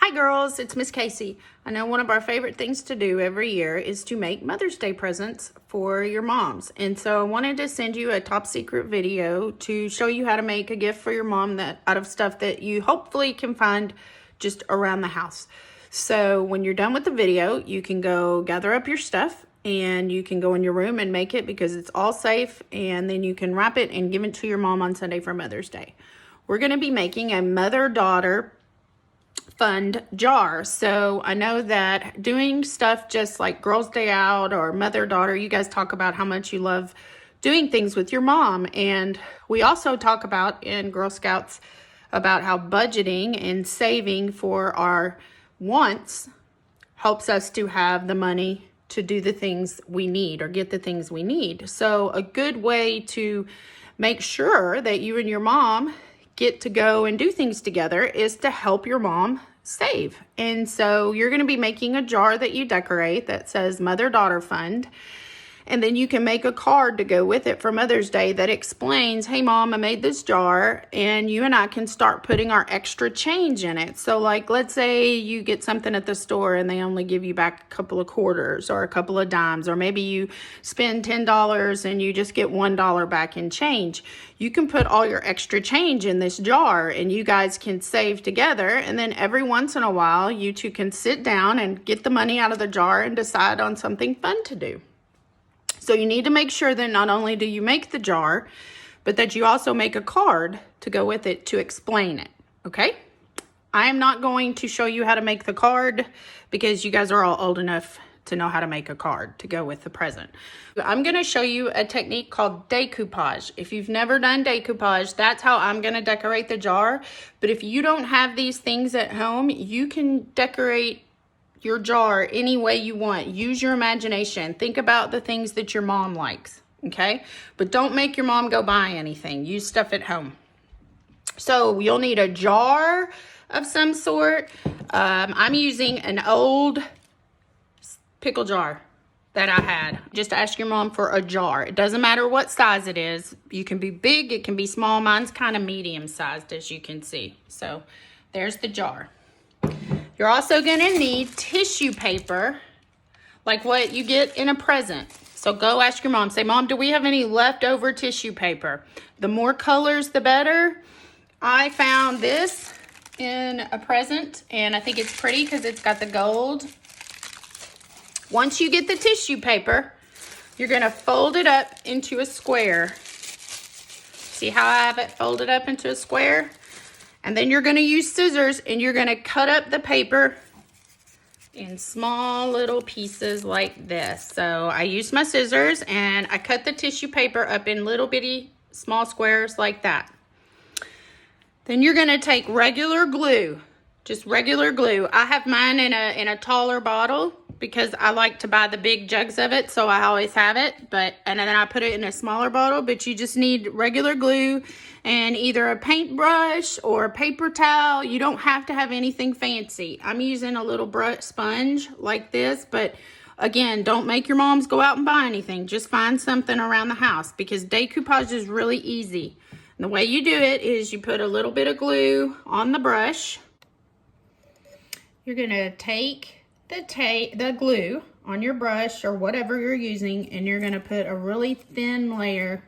Hi girls, it's Miss Casey. I know one of our favorite things to do every year is to make Mother's Day presents for your moms. And so I wanted to send you a top secret video to show you how to make a gift for your mom that out of stuff that you hopefully can find just around the house. So when you're done with the video, you can go gather up your stuff and you can go in your room and make it because it's all safe, and then you can wrap it and give it to your mom on Sunday for Mother's Day. We're going to be making a mother-daughter fund jar. So I know that doing stuff just like Girls Day Out or mother-daughter, you guys talk about how much you love doing things with your mom. And we also talk about in Girl Scouts about how budgeting and saving for our wants helps us to have the money to do the things we need or get the things we need. So a good way to make sure that you and your mom get to go and do things together is to help your mom save. And so you're going to be making a jar that you decorate that says Mother-Daughter Fund. And then you can make a card to go with it for Mother's Day that explains, hey mom, I made this jar, and you and I can start putting our extra change in it. So like, let's say you get something at the store and they only give you back a couple of quarters or a couple of dimes, or maybe you spend $10 and you just get $1 back in change. You can put all your extra change in this jar and you guys can save together. And then every once in a while, you two can sit down and get the money out of the jar and decide on something fun to do. So you need to make sure that not only do you make the jar, but that you also make a card to go with it to explain it, okay? I am not going to show you how to make the card because you guys are all old enough to know how to make a card to go with the present. I'm gonna show you a technique called decoupage. If you've never done decoupage, that's how I'm gonna decorate the jar. But if you don't have these things at home, you can decorate your jar any way you want. Use your imagination. Think about the things that your mom likes, okay? But don't make your mom go buy anything. Use stuff at home. So you'll need a jar of some sort. I'm using an old pickle jar that I had. Just ask your mom for a jar. It doesn't matter what size it is. You can be big, it can be small. Mine's kind of medium sized, as you can see. So there's the jar. You're also gonna need tissue paper, like what you get in a present. So go ask your mom, say, Mom, do we have any leftover tissue paper? The more colors, the better. I found this in a present, and I think it's pretty because it's got the gold. Once you get the tissue paper, you're gonna fold it up into a square. See how I have it folded up into a square? And then you're gonna use scissors and you're gonna cut up the paper in small little pieces like this. So I used my scissors and I cut the tissue paper up in little bitty small squares like that. Then you're gonna take regular glue, just regular glue. I have mine in a taller bottle because I like to buy the big jugs of it, so I always have it. And then I put it in a smaller bottle, but you just need regular glue and either a paintbrush or a paper towel. You don't have to have anything fancy. I'm using a little sponge like this, but again, don't make your moms go out and buy anything. Just find something around the house because decoupage is really easy. And the way you do it is you put a little bit of glue on the brush. You're gonna take the glue on your brush or whatever you're using, and you're gonna put a really thin layer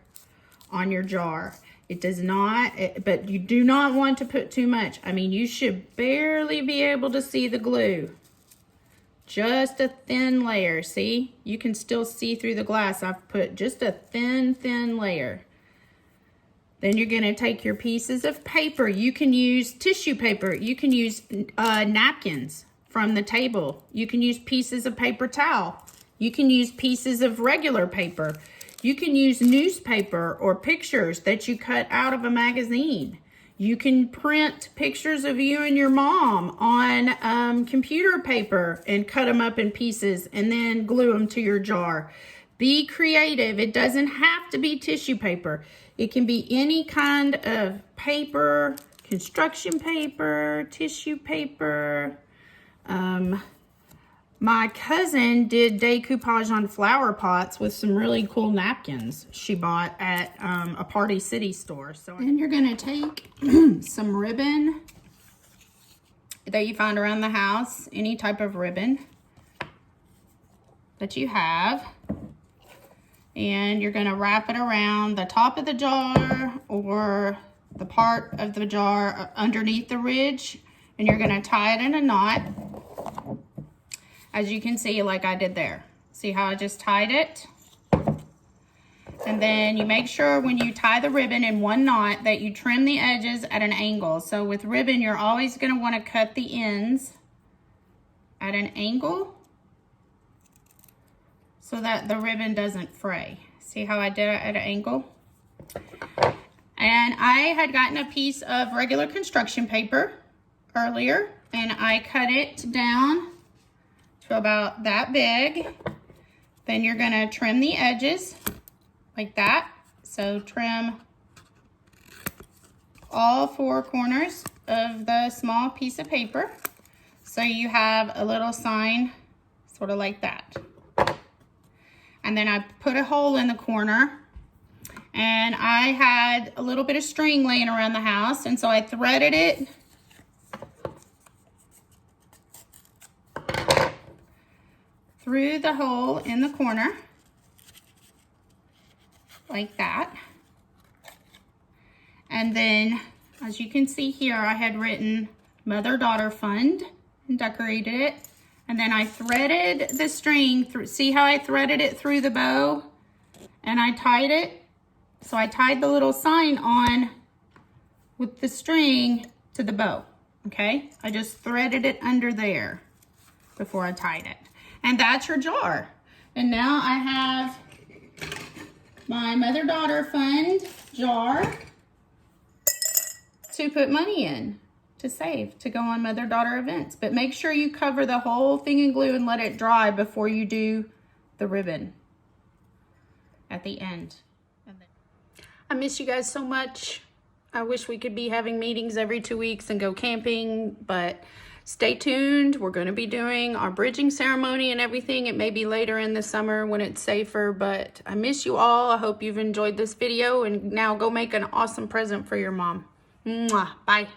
on your jar. It does not, but you do not want to put too much. I mean, you should barely be able to see the glue. Just a thin layer, see? You can still see through the glass. I've put just a thin layer. Then you're gonna take your pieces of paper. You can use tissue paper. You can use napkins from the table. You can use pieces of paper towel. You can use pieces of regular paper. You can use newspaper or pictures that you cut out of a magazine. You can print pictures of you and your mom on computer paper and cut them up in pieces and then glue them to your jar. Be creative. It doesn't have to be tissue paper. It can be any kind of paper, construction paper, tissue paper. My cousin did decoupage on flower pots with some really cool napkins she bought at a Party City store. So then you're gonna take some ribbon that you find around the house, any type of ribbon that you have. And you're gonna wrap it around the top of the jar or the part of the jar underneath the ridge, and you're gonna tie it in a knot, as you can see, like I did there. See how I just tied it? And then you make sure when you tie the ribbon in one knot that you trim the edges at an angle. So with ribbon, you're always gonna wanna cut the ends at an angle so that the ribbon doesn't fray. See how I did it at an angle? And I had gotten a piece of regular construction paper earlier, and I cut it down to about that big. Then you're gonna trim the edges like that. So trim all four corners of the small piece of paper, so you have a little sign sort of like that. And then I put a hole in the corner, and I had a little bit of string laying around the house, and so I threaded it through the hole in the corner like that. And then, as you can see here, I had written Mother-Daughter Fund and decorated it. And then I threaded the string through. See how I threaded it through the bow? And I tied it. So I tied the little sign on with the string to the bow, okay? I just threaded it under there before I tied it. And that's your jar. And now I have my Mother-Daughter Fund jar to put money in, to save, to go on mother-daughter events. But make sure you cover the whole thing in glue and let it dry before you do the ribbon at the end. I miss you guys so much. I wish we could be having meetings every 2 weeks and go camping, but stay tuned. We're going to be doing our bridging ceremony and everything. It may be later in the summer when it's safer, but I miss you all. I hope you've enjoyed this video, and now go make an awesome present for your mom. Mwah. Bye.